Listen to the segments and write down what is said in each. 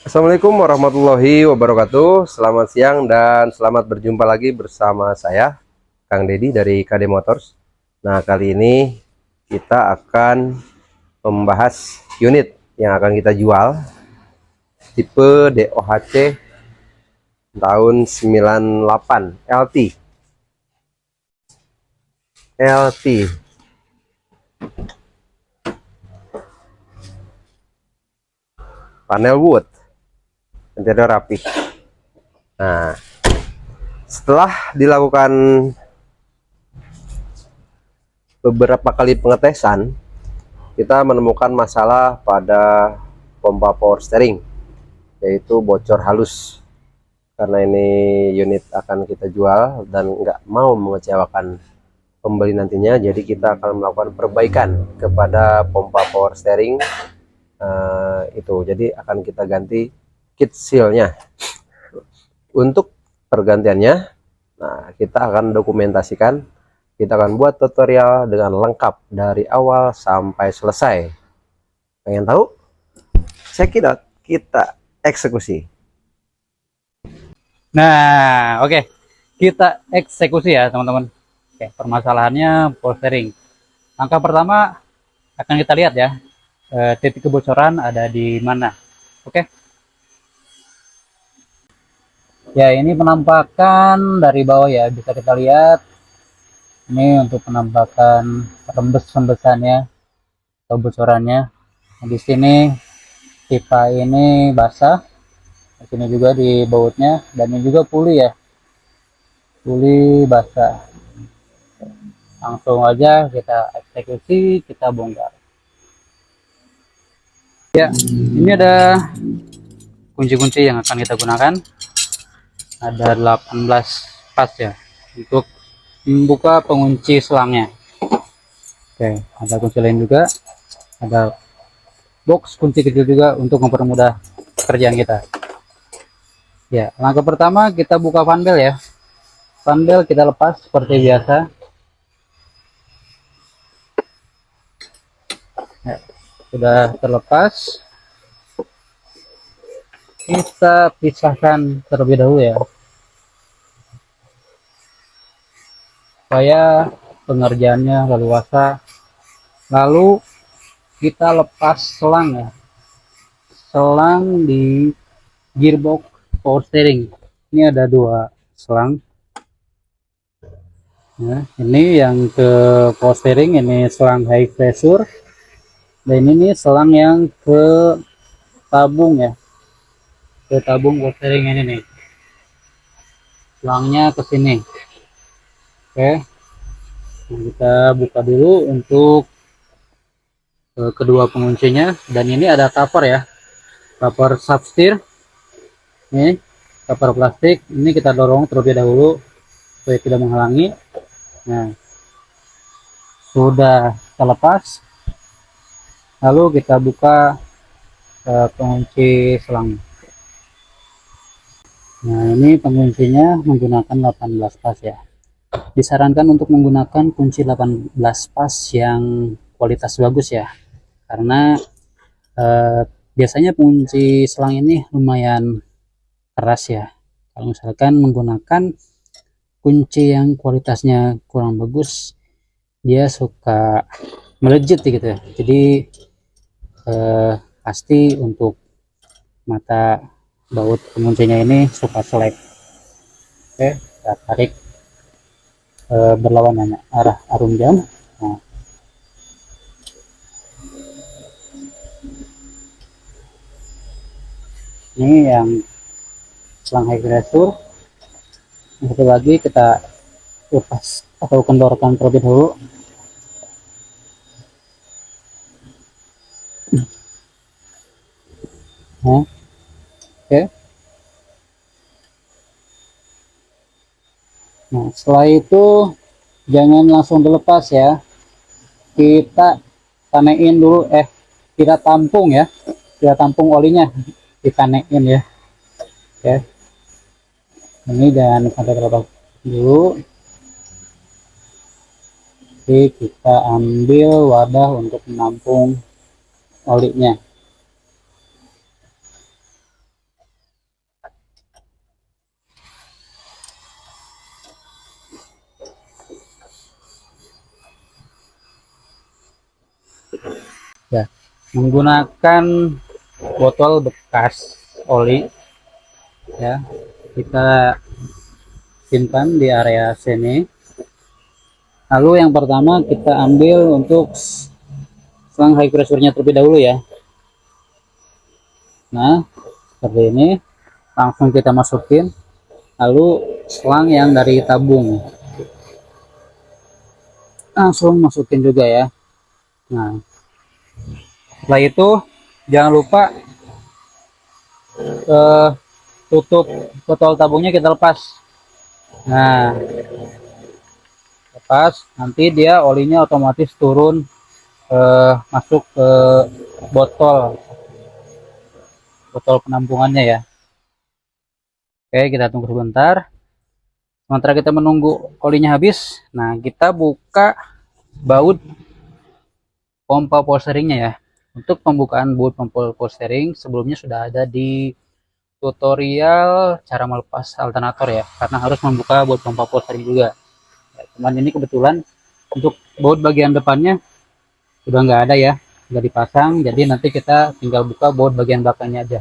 Assalamualaikum warahmatullahi wabarakatuh. Selamat siang dan selamat berjumpa lagi bersama saya, Kang Deddy dari KD Motors. Nah, kali ini kita akan membahas unit yang akan kita jual, tipe DOHC tahun 98 LT. LT panel wood, interior rapi. Nah, setelah dilakukan beberapa kali pengetesan, kita menemukan masalah pada pompa power steering, yaitu bocor halus. Karena ini unit akan kita jual dan nggak mau mengecewakan pembeli nantinya, jadi kita akan melakukan perbaikan kepada pompa power steering itu. Jadi akan kita ganti kit sealnya. Untuk pergantiannya, nah, kita akan dokumentasikan, kita akan buat tutorial dengan lengkap dari awal sampai selesai. Pengen tahu? Check it out, kita eksekusi. Nah, oke. Kita eksekusi ya, teman-teman. Oke, permasalahannya power steering. Langkah pertama akan kita lihat ya, titik kebocoran ada di mana. Oke. Ya, ini penampakan dari bawah ya, bisa kita lihat. Ini untuk penampakan rembes-rembesannya atau bocorannya. Nah, di sini pipa ini basah. Di sini juga di bautnya, dan ini juga puli ya. Puli basah. Langsung aja kita eksekusi, kita bongkar. Ya, ini ada kunci-kunci yang akan kita gunakan. Ada 18 pas ya untuk membuka pengunci selangnya. Oke, ada kunci lain juga. Ada box kunci kecil juga untuk mempermudah pekerjaan kita. Ya, langkah pertama kita buka fan belt ya. Fan belt kita lepas seperti biasa. Ya, sudah terlepas. Kita pisahkan terlebih dahulu ya, supaya pengerjaannya leluasa. Lalu kita lepas selang ya, selang di gearbox power steering. Ini ada dua selang ya, ini yang ke power steering, ini selang high pressure, dan ini selang yang ke tabung ya, ke tabung power steering. Ini nih selangnya ke sini. Oke, nah, kita buka dulu untuk kedua penguncinya. Dan ini ada cover ya, cover substeer. Ini cover plastik, ini kita dorong terlebih dahulu supaya tidak menghalangi. Nah, sudah terlepas, lalu kita buka pengunci selang. Nah, ini penguncinya menggunakan 18 pas ya. Disarankan untuk menggunakan kunci 18 pas yang kualitas bagus ya, karena biasanya pengunci selang ini lumayan keras ya. Kalau misalkan menggunakan kunci yang kualitasnya kurang bagus, dia suka melejit gitu ya. Jadi pasti untuk mata baut penguncinya ini suka selek. Oke, kita tarik berlawanan arah arum jam. Nah, ini yang selang high pressure. Yang satu lagi kita lepas atau kendorkan terlebih dahulu. Nah, oke. Nah, setelah itu jangan langsung dilepas ya. Kita tanein dulu, kita tampung ya. Kita tampung olinya, ditanein ya. Oke. Ini jangan sampai terlepas dulu. Jadi kita ambil wadah untuk menampung olinya. Ya, menggunakan botol bekas oli ya, kita simpan di area sini. Lalu yang pertama kita ambil untuk selang high pressure-nya terlebih dahulu ya. Nah, seperti ini langsung kita masukin. Lalu selang yang dari tabung langsung masukin juga ya. Nah, setelah itu jangan lupa tutup botol tabungnya kita lepas. Nah, lepas nanti dia olinya otomatis turun masuk ke botol botol penampungannya ya. Oke, kita tunggu sebentar. Sementara kita menunggu olinya habis, nah kita buka baut pompa power steeringnya ya. Untuk pembukaan baut pompa power steering sebelumnya sudah ada di tutorial cara melepas alternator ya, karena harus membuka baut pompa power steering juga ya, cuman ini kebetulan untuk baut bagian depannya sudah nggak ada ya, nggak dipasang, jadi nanti kita tinggal buka baut bagian belakangnya aja.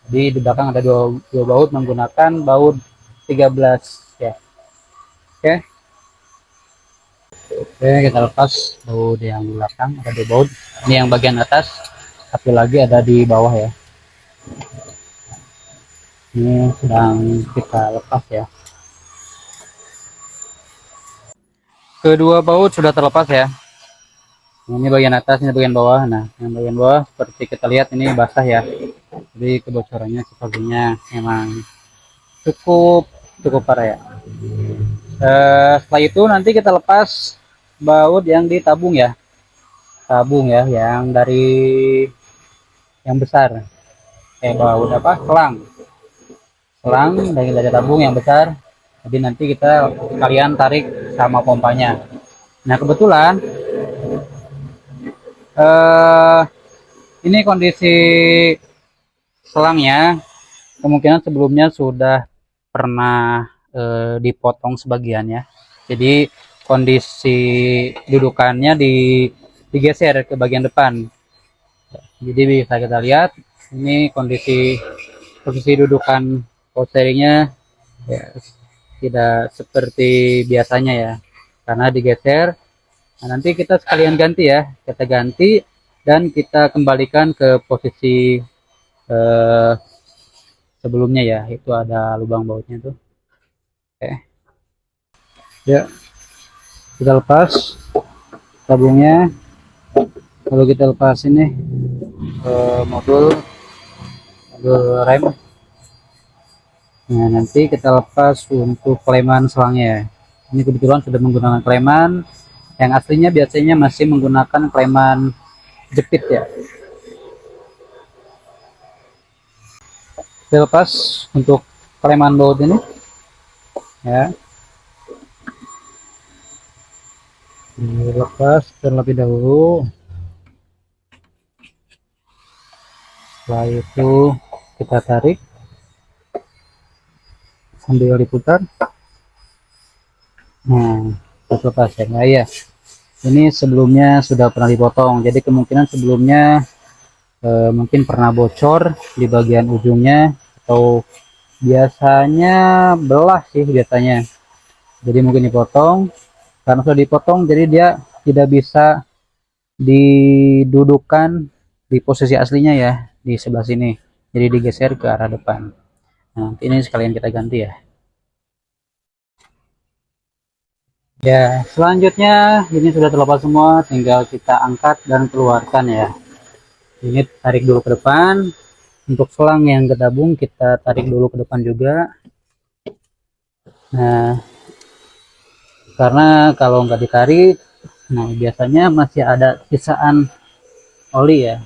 Jadi di belakang ada dua baut menggunakan baut 13 ya. Oke, kita lepas baut yang belakang, ada dua baut, ini yang bagian atas, satu lagi ada di bawah ya. Ini sedang kita lepas ya. Kedua baut sudah terlepas ya. Ini bagian atas, ini bagian bawah. Nah, yang bagian bawah seperti kita lihat ini basah ya. Jadi kebocorannya sepertinya memang cukup parah ya. Setelah itu nanti kita lepas baut yang ditabung ya. Tabung ya, yang dari yang besar. Baut apa? Selang dari tabung yang besar. Jadi nanti kita kalian tarik sama pompanya. Nah, kebetulan ini kondisi selangnya kemungkinan sebelumnya sudah pernah dipotong sebagian ya. Jadi kondisi dudukannya digeser ke bagian depan. Jadi bisa kita lihat ini posisi dudukan power steeringnya ya, tidak seperti biasanya ya, karena digeser. Nah, nanti kita sekalian ganti ya, kita ganti dan kita kembalikan ke posisi sebelumnya ya, itu ada lubang bautnya tuh. Oke ya, kita lepas tabungnya, lalu kita lepas ini modul rem. Nah, nanti kita lepas untuk kleman selangnya. Ini kebetulan sudah menggunakan kleman yang aslinya, biasanya masih menggunakan kleman jepit ya. Kita lepas untuk kleman baut ini ya, dilepas terlebih dahulu. Setelah itu kita tarik sambil diputar. Nah, kita lepas ya. Nah, ya, ini sebelumnya sudah pernah dipotong, jadi kemungkinan sebelumnya mungkin pernah bocor di bagian ujungnya, atau biasanya belah sih biasanya. Jadi mungkin dipotong, karena sudah dipotong jadi dia tidak bisa didudukan di posisi aslinya ya, di sebelah sini, jadi digeser ke arah depan. Nah, ini sekalian kita ganti ya. Ya, selanjutnya ini sudah terlepas semua, tinggal kita angkat dan keluarkan ya. Ini tarik dulu ke depan. Untuk selang yang ketabung kita tarik dulu ke depan juga. Nah, karena kalau nggak ditarik, nah biasanya masih ada sisaan oli ya.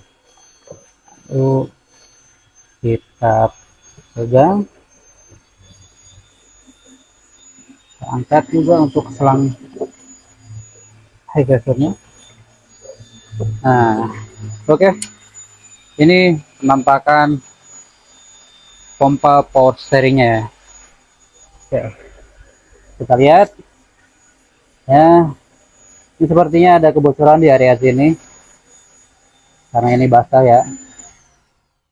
Lalu kita pegang, kita angkat juga untuk selang high pressure-nya. Nah, oke. Ini penampakan pompa power steeringnya ya. Oke, kita lihat ya, ini sepertinya ada kebocoran di area sini. karena ini basah ya,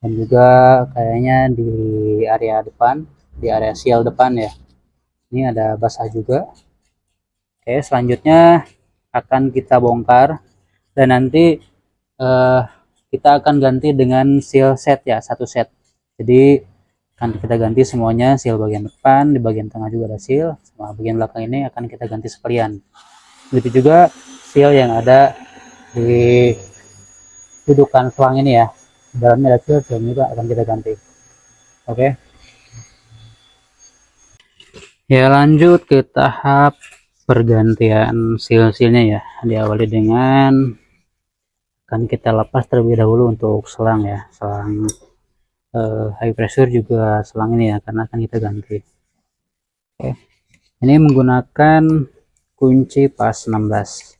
dan juga kayaknya di area depan, di area seal depan ya, ini ada basah juga. Oke, selanjutnya akan kita bongkar dan nanti eh, kita akan ganti dengan seal set ya, satu set. Jadi akan kita ganti semuanya, seal bagian depan, di bagian tengah juga ada seal, sama bagian belakang ini akan kita ganti sekalian. Begitu juga seal yang ada di dudukan selang ini ya, dalamnya ada seal, seal juga akan kita ganti. Oke, ya lanjut ke tahap pergantian seal-sealnya ya. Diawali dengan akan kita lepas terlebih dahulu untuk selang ya, selang high pressure juga selang ini ya, karena akan kita ganti. Oke, ini menggunakan kunci pas 16.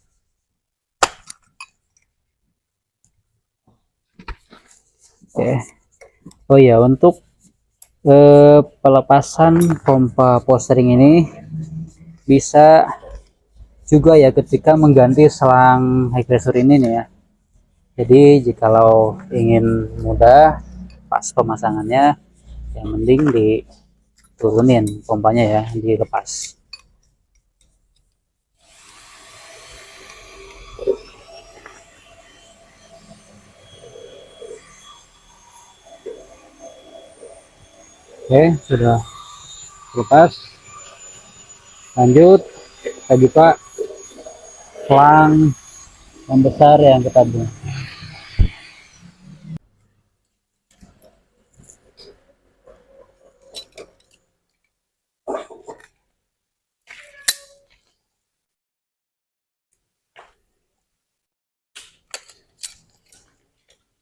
Oke, oh ya, untuk pelepasan pompa postering ini bisa juga ya ketika mengganti selang high pressure ini nih ya. Jadi jikalau ingin mudah pas pemasangannya, yang mending diturunin pompanya ya, dilepas. Oke, sudah lepas. Lanjut kita buka selang yang besar yang kita buang.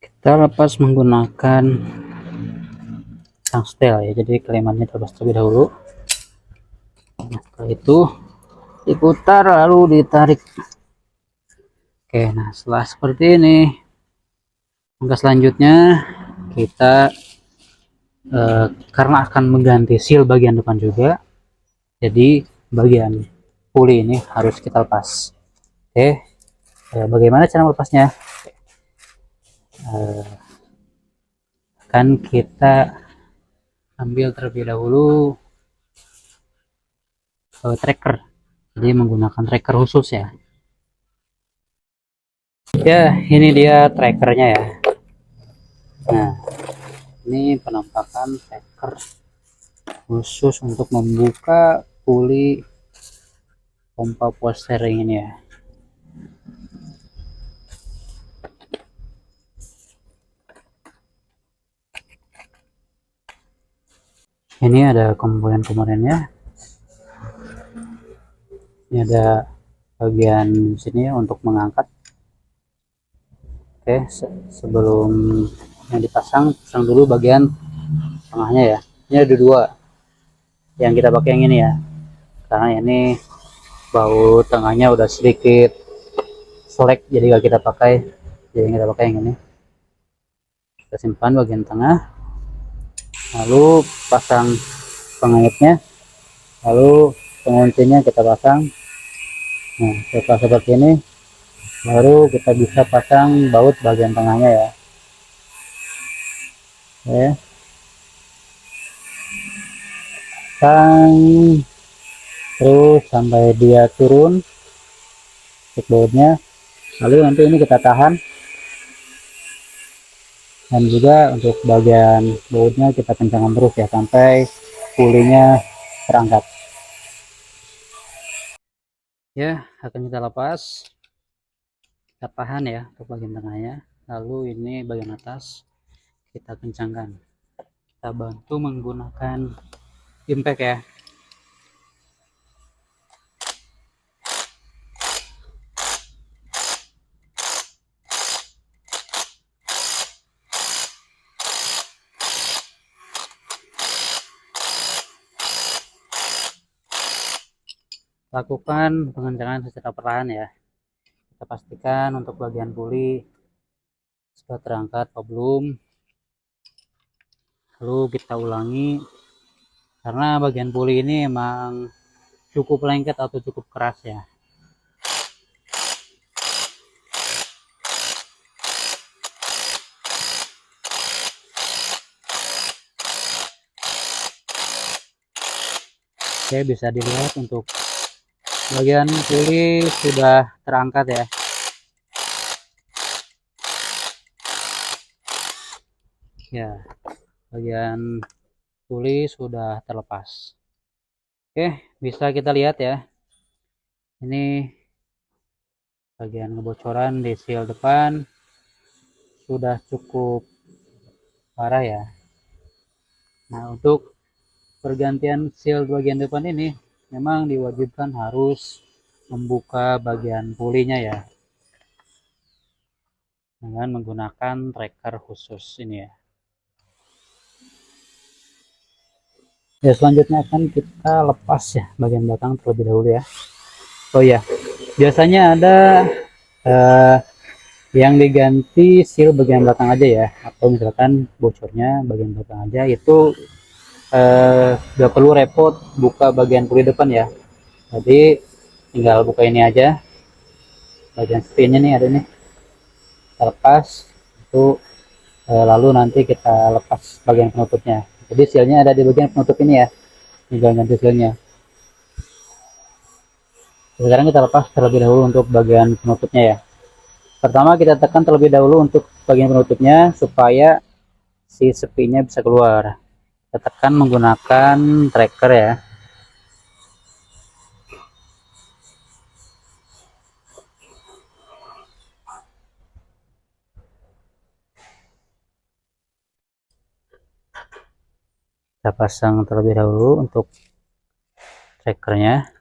Kita lepas menggunakan tangstile ya, jadi kelimannya terlepas terlebih dahulu. Nah, setelah itu diputar lalu ditarik. Oke, nah setelah seperti ini, langkah selanjutnya kita karena akan mengganti seal bagian depan juga, jadi bagian puli ini harus kita lepas. Oke, bagaimana cara melepasnya? Kan kita ambil terlebih dahulu tracker, jadi menggunakan tracker khusus ya. Ya, ini dia trackernya ya. Nah, ini penampakan tracker khusus untuk membuka puli pompa postering ini ya. Ini ada komponen-komponennya. Ini ada bagian sini untuk mengangkat. Oke, sebelum yang dipasang, pasang dulu bagian tengahnya ya. Ini ada dua, yang kita pakai yang ini ya, karena ini baut tengahnya udah sedikit selek, jadi gak kita pakai, jadi kita pakai yang ini. Kita simpan bagian tengah, lalu pasang pengaitnya, lalu penguncinya kita pasang. Nah, setelah seperti ini baru kita bisa pasang baut bagian tengahnya ya. Oke, pasang terus sampai dia turun untuk bautnya, lalu nanti ini kita tahan, dan juga untuk bagian bautnya kita kencangkan terus ya sampai pulinya terangkat. Ya, akan kita lepas, kita tahan ya untuk bagian tengahnya, lalu ini bagian atas kita kencangkan, kita bantu menggunakan impact ya. Lakukan pengencangan secara perlahan ya. Kita pastikan untuk bagian puli sudah terangkat atau belum, lalu kita ulangi, karena bagian puli ini emang cukup lengket atau cukup keras ya. Oke, bisa dilihat untuk bagian puli sudah terangkat ya. Ya, bagian puli sudah terlepas. Oke, bisa kita lihat ya. Ini bagian kebocoran di seal depan sudah cukup parah ya. Nah, untuk pergantian seal bagian depan ini memang diwajibkan harus membuka bagian pulinya ya, dengan menggunakan tracker khusus ini ya. Ya, selanjutnya akan kita lepas ya bagian belakang terlebih dahulu ya. Oh ya, biasanya ada eh, yang diganti seal bagian belakang aja ya, atau misalkan bocornya bagian belakang aja, itu nggak perlu repot buka bagian puli depan ya. Jadi tinggal buka ini aja, bagian spinnya nih ada nih, kita lepas itu, lalu nanti kita lepas bagian penutupnya. Jadi sealnya ada di bagian penutup ini ya, tinggal ganti sealnya. Sekarang kita lepas terlebih dahulu untuk bagian penutupnya ya. Pertama kita tekan terlebih dahulu untuk bagian penutupnya supaya si sepinya bisa keluar. Kita tekan menggunakan tracker ya. Kita pasang terlebih dahulu untuk trackernya.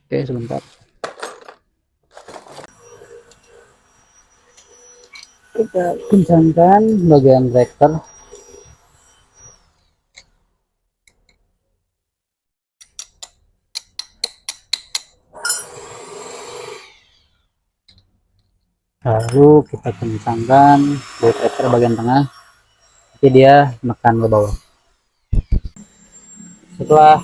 Oke, sebentar. Kita kencangkan bagian tracker. Lalu kita kencangkan di tracker bagian tengah, nanti dia menekan ke bawah. Setelah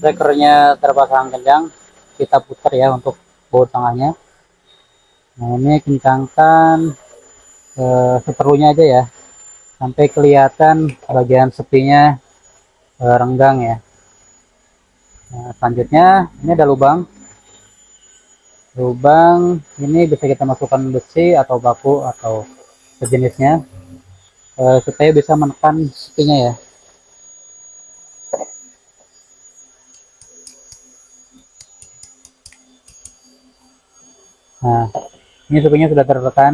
trackernya terpasang kencang, kita putar ya untuk baut tengahnya. Nah, ini kencangkan seperlunya aja ya, sampai kelihatan bagian sepinya renggang ya. Nah, selanjutnya ini ada lubang. Lubang ini bisa kita masukkan besi atau baku atau sejenisnya, supaya bisa menekan sepinya ya. Nah, ini sepinya sudah tertekan,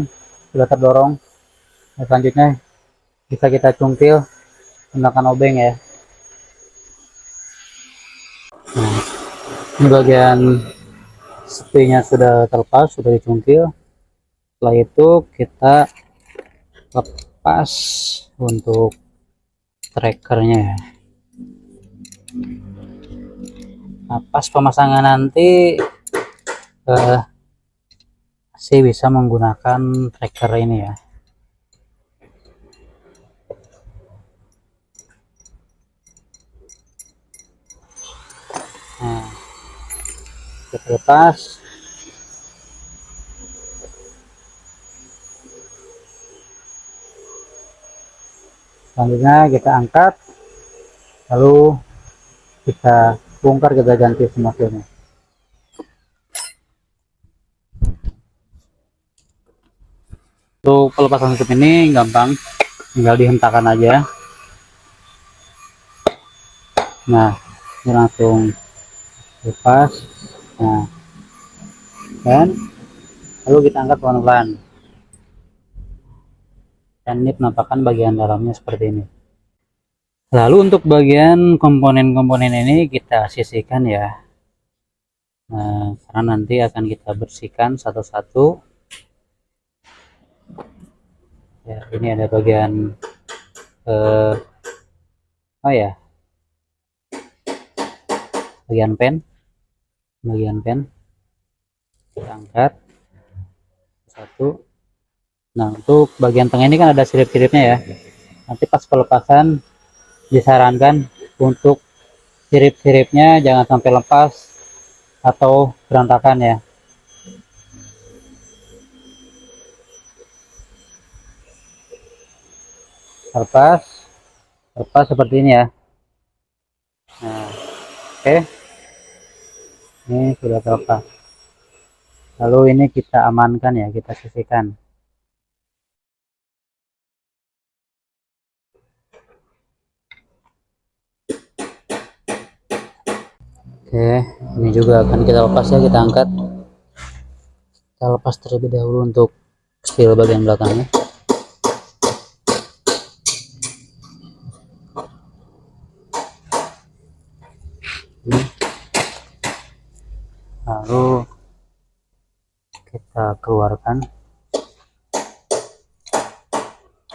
sudah terdorong. Nah, selanjutnya bisa kita cungkil menggunakan obeng ya. Nah, ini bagian sepinya sudah terlepas, sudah dicungkil. Setelah itu kita lepas untuk trackernya ya. Nah, pas pemasangan nanti saya bisa menggunakan tracker ini ya. Nah, kita lepas. Selanjutnya kita angkat, lalu kita bongkar, kita ganti semua sealnya. Untuk pelepasan tutup ini gampang, tinggal dihentakkan aja. Nah, ini langsung lepas. Nah, dan lalu kita angkat pelan-pelan. Dan ini penampakan bagian dalamnya seperti ini. Lalu untuk bagian komponen-komponen ini kita sisihkan ya. Nah, karena nanti akan kita bersihkan satu-satu. Ya, ini ada bagian oh ya, bagian pen kita angkat satu. Nah, untuk bagian tengah ini kan ada sirip-siripnya ya. Nanti pas pelepasan disarankan untuk sirip-siripnya jangan sampai lepas atau berantakan ya. Lepas seperti ini ya. Oke, ini sudah terlepas. Lalu ini kita amankan ya, kita sisihkan. Oke, ini juga akan kita lepas ya, kita angkat. Kita lepas terlebih dahulu untuk seal bagian belakangnya. Lalu kita keluarkan.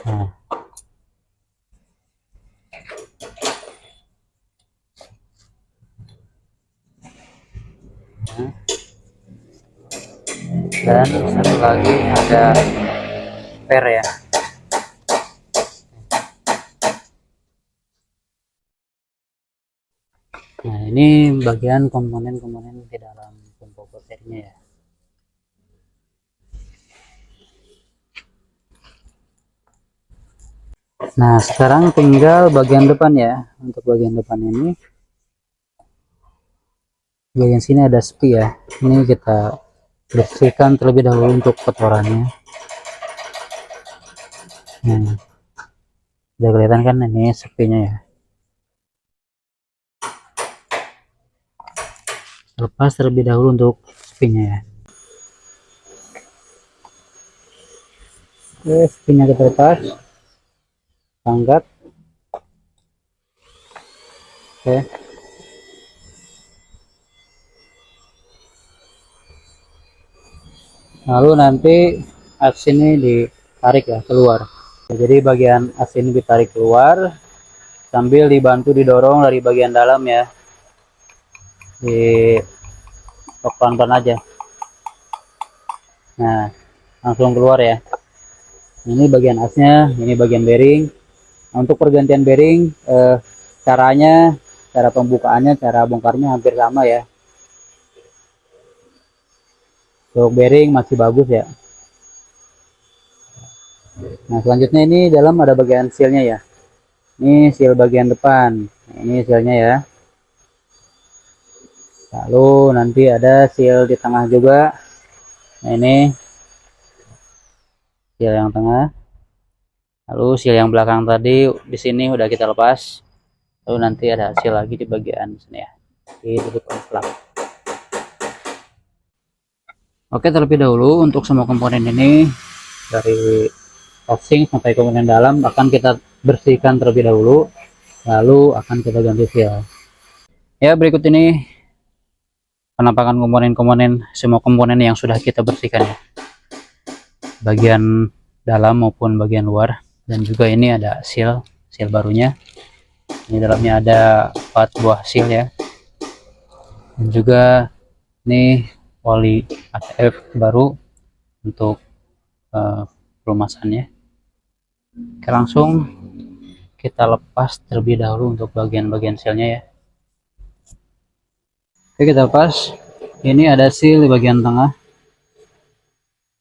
Nah, dan satu lagi ada per ya. Nah, ini bagian komponen-komponen di dalam pompa porterinya ya. Nah, sekarang tinggal bagian depan ya. Untuk bagian depan ini, bagian sini ada spi ya. Ini kita bersihkan terlebih dahulu untuk kotorannya. Nah, udah kelihatan kan ini spinya ya. Lepas terlebih dahulu untuk spinya ya. Oke, spinya kita lepas, angkat. Oke, lalu nanti as ini ditarik ya keluar. Jadi bagian as ini ditarik keluar sambil dibantu didorong dari bagian dalam ya. Di pelan-pelan aja. Nah, langsung keluar ya. Ini bagian asnya, ini bagian bearing. Nah, untuk pergantian bearing, cara pembukaannya, cara bongkarnya hampir sama ya. Untuk bearing masih bagus ya. Nah, selanjutnya ini dalam ada bagian sealnya ya. Ini seal bagian depan. Nah, ini sealnya ya. Lalu nanti ada seal di tengah juga. Nah, ini seal yang tengah. Lalu seal yang belakang tadi di sini udah kita lepas. Lalu nanti ada seal lagi di bagian sini ya. Di tutup plak. Oke, terlebih dahulu untuk semua komponen ini dari casing sampai komponen dalam akan kita bersihkan terlebih dahulu. Lalu akan kita ganti seal. Ya, berikut ini penampakan komponen-komponen semua komponen yang sudah kita bersihkan ya. Bagian dalam maupun bagian luar, dan juga ini ada seal barunya. Ini dalamnya ada 4 buah seal ya, dan juga ini oli ATF baru untuk pelumasannya. Oke, langsung kita lepas terlebih dahulu untuk bagian-bagian sealnya ya. Oke, kita lepas. Ini ada seal di bagian tengah,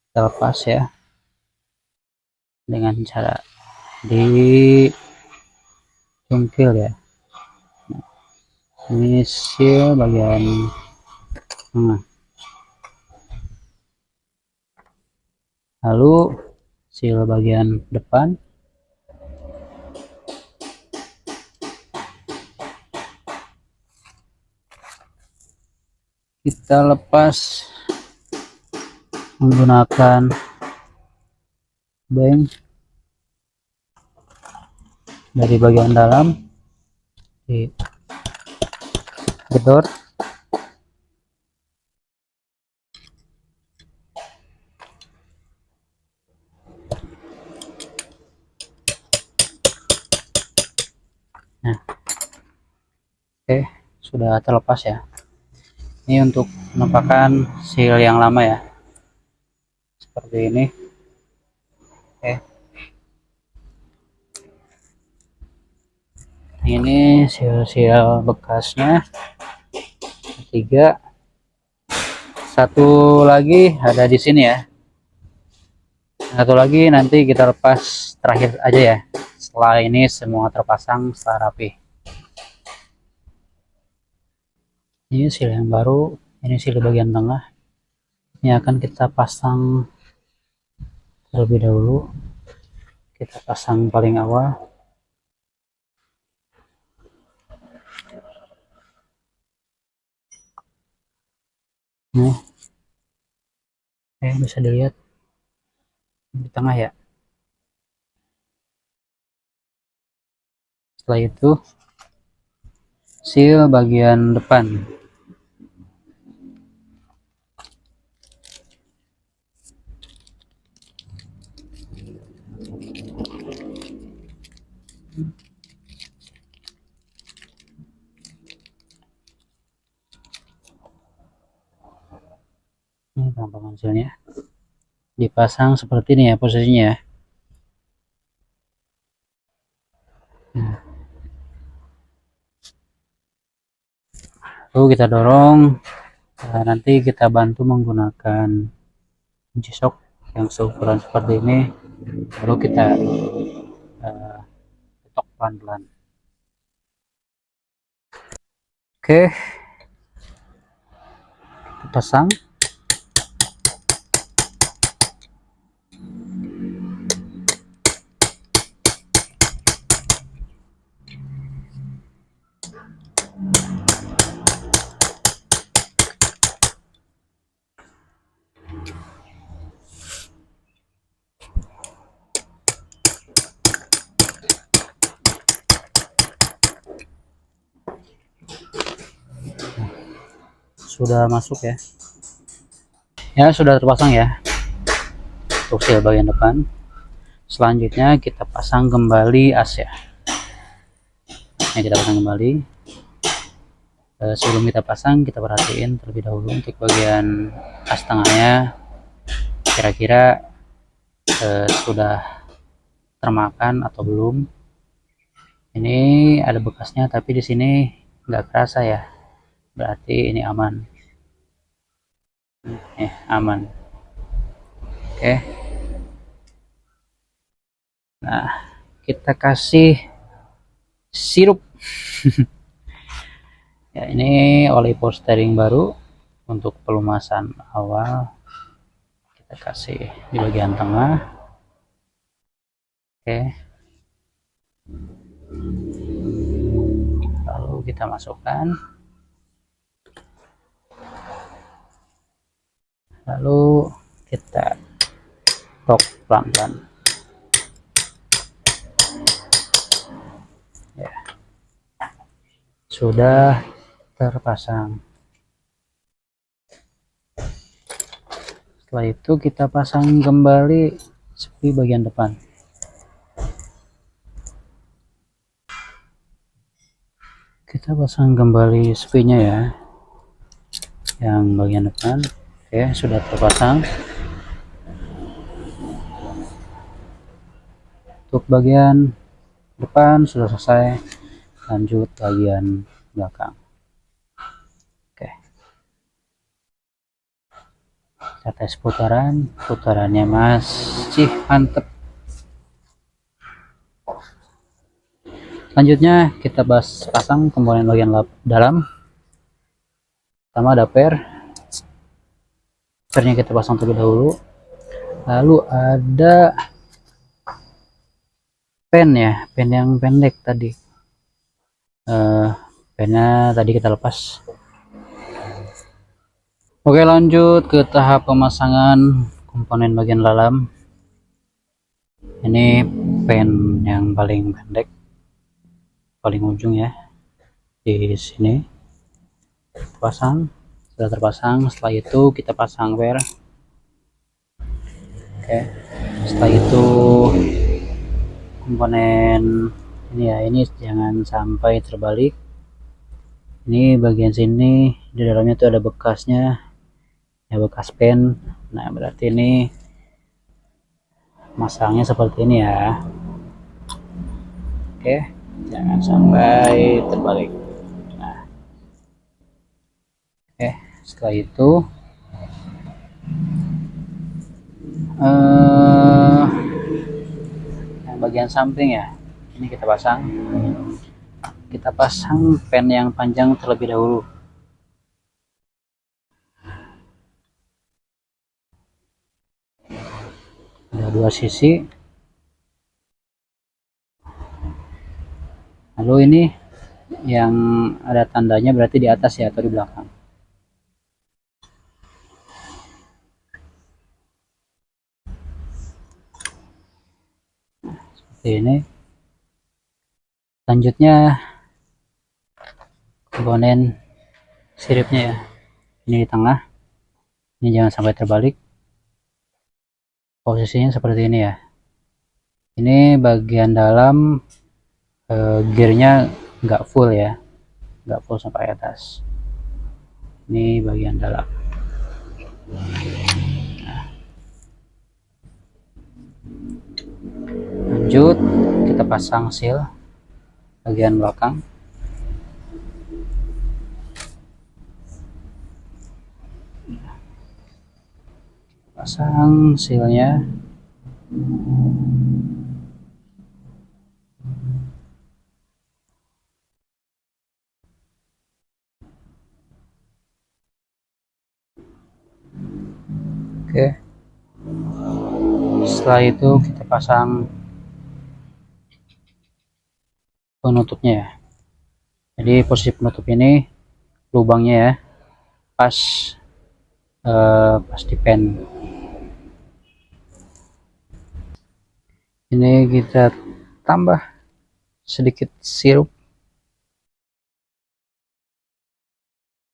kita lepas ya dengan cara di cungkil ya. Ini seal bagian tengah, lalu seal bagian depan. Kita lepas menggunakan bank dari bagian dalam di gedor. Nah, oke, sudah terlepas ya. Ini untuk penampakan seal yang lama ya, seperti ini. Oke, ini seal bekasnya 3. Satu lagi ada di sini ya. Satu lagi nanti kita lepas terakhir aja ya, setelah ini semua terpasang secara rapi. Ini seal yang baru, ini seal di bagian tengah. Ini akan kita pasang terlebih dahulu. Kita pasang paling awal. Nih, bisa dilihat di tengah ya. Setelah itu seal bagian depan. Ini penampakan sealnya. Dipasang seperti ini ya posisinya ya. Lalu kita dorong. Nanti kita bantu menggunakan kunci sok yang seukuran seperti ini. Lalu kita ketok pelan-pelan. Oke, kita pasang. Sudah masuk ya. Ya, sudah terpasang ya. Untuk seal bagian depan. Selanjutnya kita pasang kembali as ya. Ini kita pasang kembali. Sebelum kita pasang, kita perhatiin terlebih dahulu untuk bagian as tengahnya kira-kira sudah termakan atau belum. Ini ada bekasnya tapi di sini nggak kerasa ya, berarti ini aman. Aman. Oke, nah kita kasih sirup. Ya, ini oli power steering baru untuk pelumasan awal. Kita kasih di bagian tengah. Oke, lalu kita masukkan, lalu kita tok pelan-pelan ya. Sudah terpasang. Setelah itu kita pasang kembali sepi bagian depan. Kita pasang kembali sepinya ya, yang bagian depan. Oke, sudah terpasang. Untuk bagian depan sudah selesai, lanjut bagian belakang. Oke, kita tes putarannya masih mantep. Selanjutnya kita pasang komponen bagian dalam. Pertama ada pernya kita pasang terlebih dahulu, lalu ada pen ya, pen yang pendek tadi. Pennya tadi kita lepas. Oke, lanjut ke tahap pemasangan komponen bagian dalam. Ini pen yang paling pendek, paling ujung ya, di sini pasang. Sudah terpasang. Setelah itu kita pasang per. Oke, setelah itu komponen ini ya, ini jangan sampai terbalik. Ini bagian sini di dalamnya tuh ada bekasnya ya, bekas pen. Nah, berarti ini masangnya seperti ini ya. Oke, jangan sampai terbalik. Nah, oke, setelah itu yang bagian samping ya, ini kita pasang pen yang panjang terlebih dahulu. dua sisi. Lalu ini yang ada tandanya berarti di atas ya atau di belakang. Seperti ini. Selanjutnya komponen siripnya ya. Ini di tengah. Ini jangan sampai terbalik. Posisinya seperti ini ya. Ini bagian dalam gearnya nggak full ya, nggak full sampai atas. Ini bagian dalam. Lanjut kita pasang seal bagian belakang. Pasang sealnya. Oke, setelah itu kita pasang penutupnya ya. Jadi posisi penutup ini lubangnya ya pas pas di pen. Ini kita tambah sedikit sirup.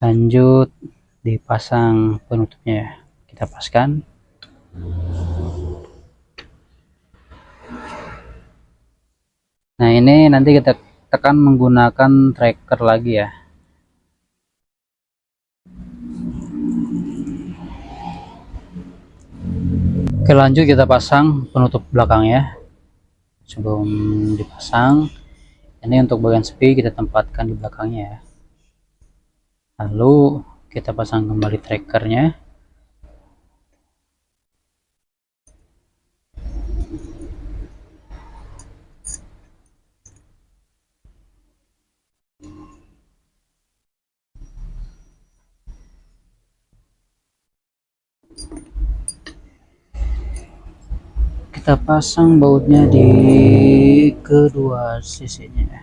Lanjut dipasang penutupnya ya. Kita paskan. Nah, ini nanti kita tekan menggunakan tracker lagi ya. Oke, lanjut kita pasang penutup belakangnya. Sebelum dipasang, ini untuk bagian sepi kita tempatkan di belakangnya ya. Lalu kita pasang kembali trackernya. Kita pasang bautnya di kedua sisinya.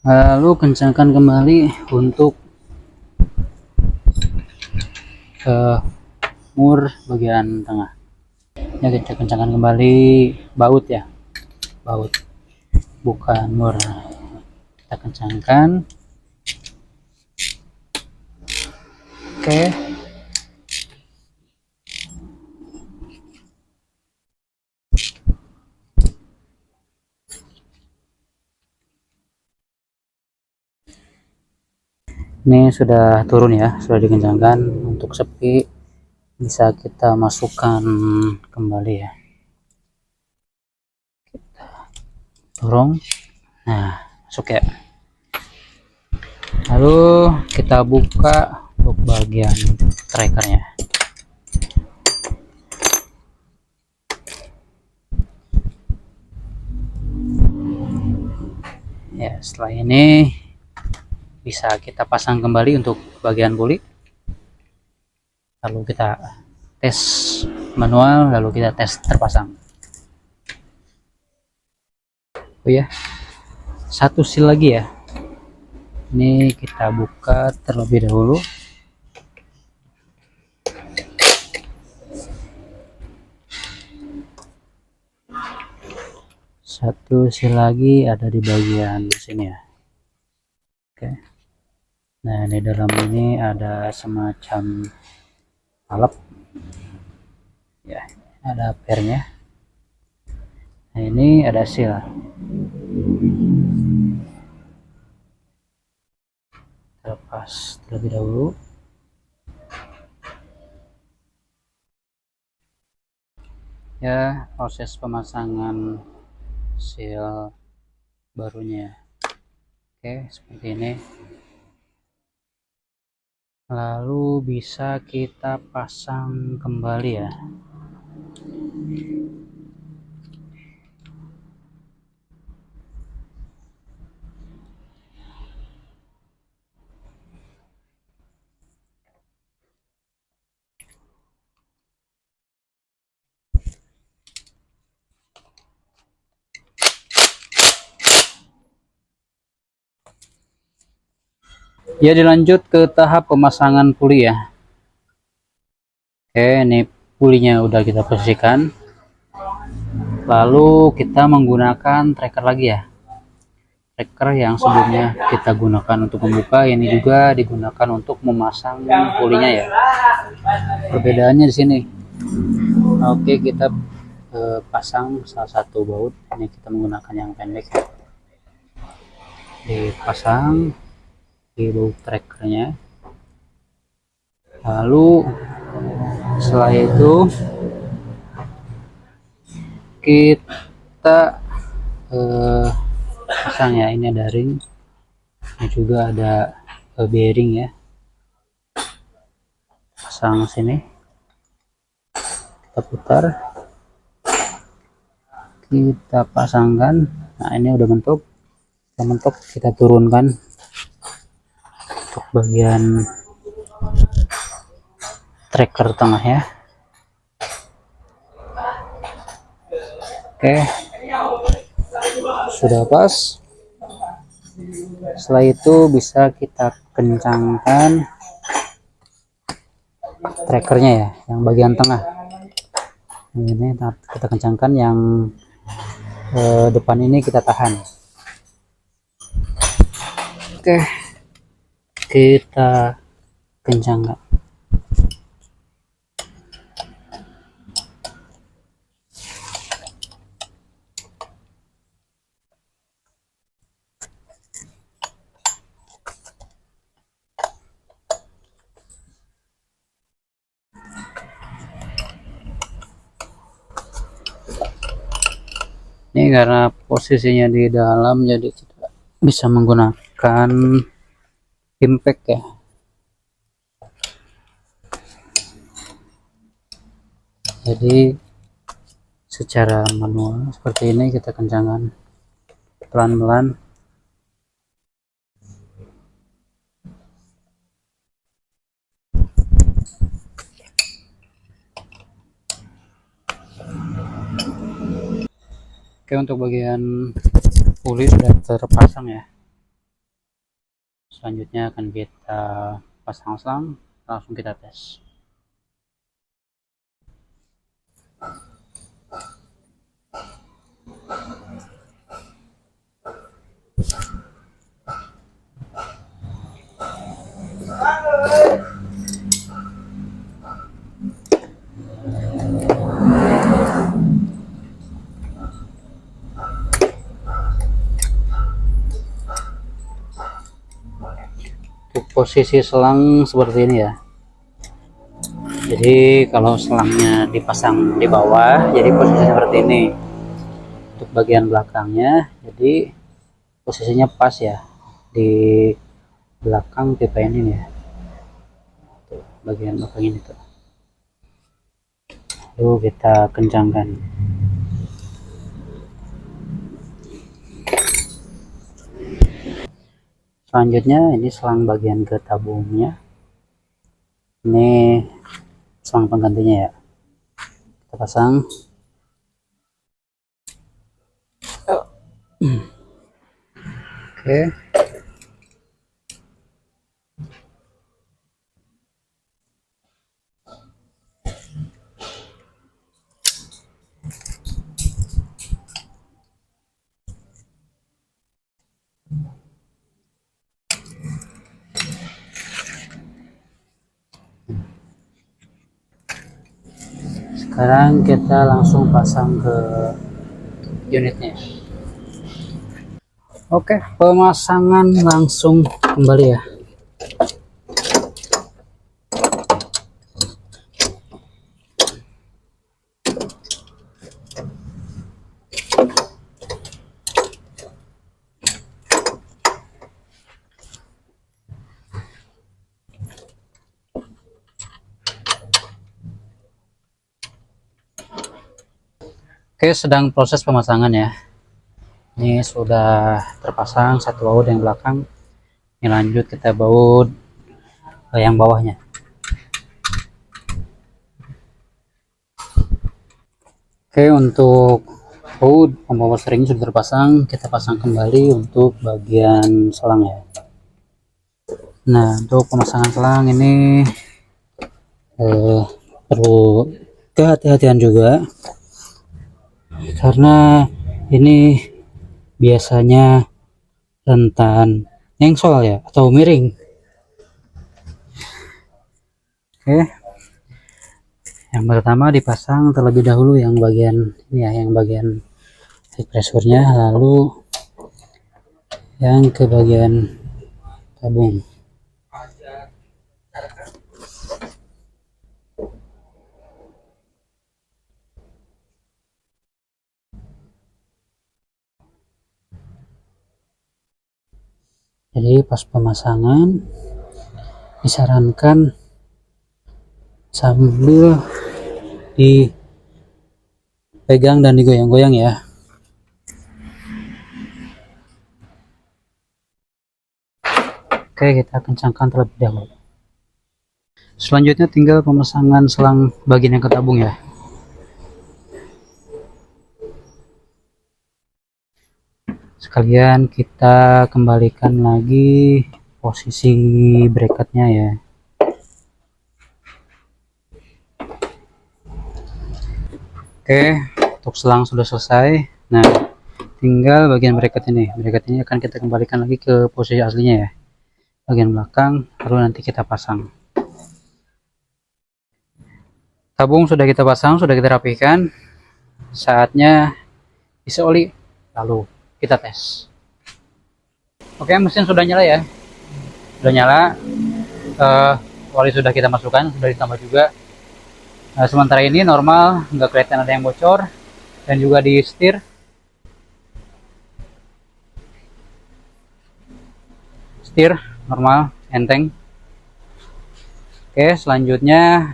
Lalu kencangkan kembali untuk mur bagian tengah. Ya, kita kencangkan kembali baut ya, baut bukan mur. Kita kencangkan. Oke. Ini sudah turun ya, sudah dikencangkan. Untuk sepi bisa kita masukkan kembali ya. Kita dorong. Nah, masuk ya. Lalu kita buka untuk bagian trackernya. Ya, setelah ini bisa kita pasang kembali untuk bagian puli. Lalu kita tes manual, lalu kita tes terpasang. Oh ya, satu seal lagi ya. Ini kita buka terlebih dahulu. Satu seal lagi ada di bagian sini ya. Oke. Nah, di dalam ini ada semacam alap ya, ada pernya. Nah, ini ada seal. Lepas terlebih dahulu. Ya, proses pemasangan seal barunya. Oke, seperti ini. Lalu bisa kita pasang kembali ya. Ya, dilanjut ke tahap pemasangan puli ya. Oke, ini pulinya udah kita posisikan. Lalu kita menggunakan tracker lagi ya. Tracker yang sebelumnya kita gunakan untuk membuka, ini juga digunakan untuk memasang pulinya ya. Perbedaannya di sini. Oke, kita pasang salah satu baut. Ini kita menggunakan yang pendek ya. Dipasang di baut trackernya. Lalu setelah itu kita pasang ya. Ini ada ring, ini juga ada bearing ya. Pasang sini, kita putar, kita pasangkan. Nah, ini udah mentok, kita turunkan untuk bagian tracker tengah ya. Oke, sudah pas. Setelah itu bisa kita kencangkan trackernya ya, yang bagian tengah. Ini kita kencangkan, yang depan ini kita tahan. Oke, kita kencangkan. Ini karena posisinya di dalam, jadi tidak bisa menggunakan impact ya. Jadi secara manual seperti ini, kita kencangkan pelan-pelan. Oke, untuk bagian puli sudah terpasang ya. Selanjutnya akan kita pasang selang, langsung kita tes. Posisi selang seperti ini ya. Jadi kalau selangnya dipasang di bawah, jadi posisinya seperti ini. Untuk bagian belakangnya, jadi posisinya pas ya, di belakang pipa ini ya. Tuh, bagian belakang ini tuh. Lalu kita kencangkan. Selanjutnya ini selang bagian ke tabungnya. Ini selang penggantinya ya. Kita pasang. Oke. Sekarang kita langsung pasang ke unitnya. Oke, pemasangan langsung kembali ya. Oke, sedang proses pemasangan ya. Ini sudah terpasang satu baut yang belakang. Ini lanjut kita baut yang bawahnya. Oke, untuk baut pembawa string sudah terpasang, kita pasang kembali untuk bagian selang ya. Nah, untuk pemasangan selang ini perlu kehati-hatian juga, karena ini biasanya rentan nyengsol ya, atau miring. Oke, yang pertama dipasang terlebih dahulu yang bagian ini ya, yang bagian head pressure-nya, lalu yang ke bagian tabung. Jadi pas pemasangan disarankan sambil dipegang dan digoyang-goyang ya. Oke, kita kencangkan terlebih dahulu. Selanjutnya tinggal pemasangan selang bagian yang ke tabung ya. Sekalian kita kembalikan lagi posisi bracketnya ya. Oke, untuk selang sudah selesai. Nah, tinggal bagian bracket ini. Bracket ini akan kita kembalikan lagi ke posisi aslinya ya, bagian belakang, lalu nanti kita pasang. Tabung sudah kita pasang, sudah kita rapihkan. Saatnya isi oli, lalu kita tes. Oke, mesin sudah nyala ya, sudah nyala. Oli sudah kita masukkan, sudah ditambah juga. Nah, sementara ini normal, nggak kelihatan ada yang bocor, dan juga di setir normal, enteng. Oke, selanjutnya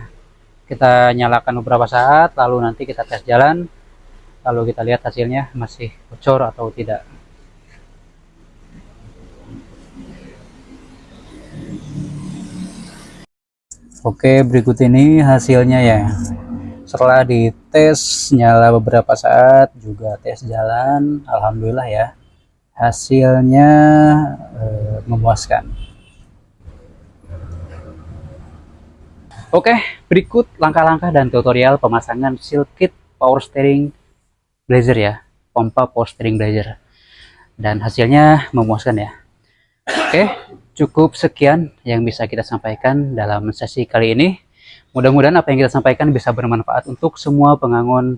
kita nyalakan beberapa saat, lalu nanti kita tes jalan, lalu kita lihat hasilnya masih bocor atau tidak. Oke, berikut ini hasilnya ya. Setelah dites nyala beberapa saat, juga tes jalan, alhamdulillah ya, hasilnya memuaskan. Oke, berikut langkah-langkah dan tutorial pemasangan seal kit power steering Blazer ya, pompa power steering Blazer, dan hasilnya memuaskan ya. Oke, cukup sekian yang bisa kita sampaikan dalam sesi kali ini. Mudah-mudahan apa yang kita sampaikan bisa bermanfaat untuk semua pengangon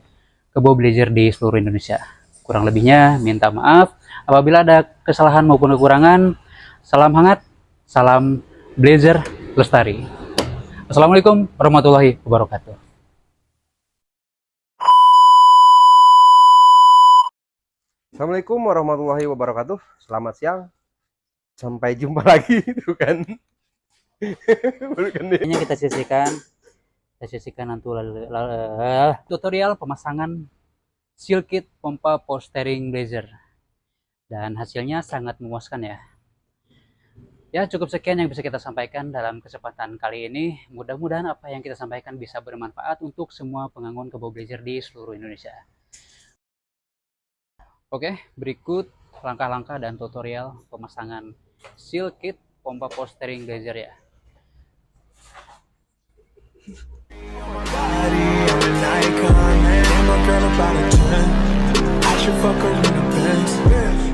kebo Blazer di seluruh Indonesia. Kurang lebihnya minta maaf apabila ada kesalahan maupun kekurangan. Salam hangat, salam Blazer lestari. Assalamualaikum warahmatullahi wabarakatuh. Assalamualaikum warahmatullahi wabarakatuh. Selamat siang. Sampai jumpa lagi itu kan. Ini kita sisihkan nanti tutorial pemasangan seal kit pompa power steering Blazer, dan hasilnya sangat memuaskan ya. Ya, cukup sekian yang bisa kita sampaikan dalam kesempatan kali ini. Mudah-mudahan apa yang kita sampaikan bisa bermanfaat untuk semua pengangon kebo Blazer di seluruh Indonesia. Oke, berikut langkah-langkah dan tutorial pemasangan seal kit pompa power steering Blazer ya. I should fuck her in the Benz.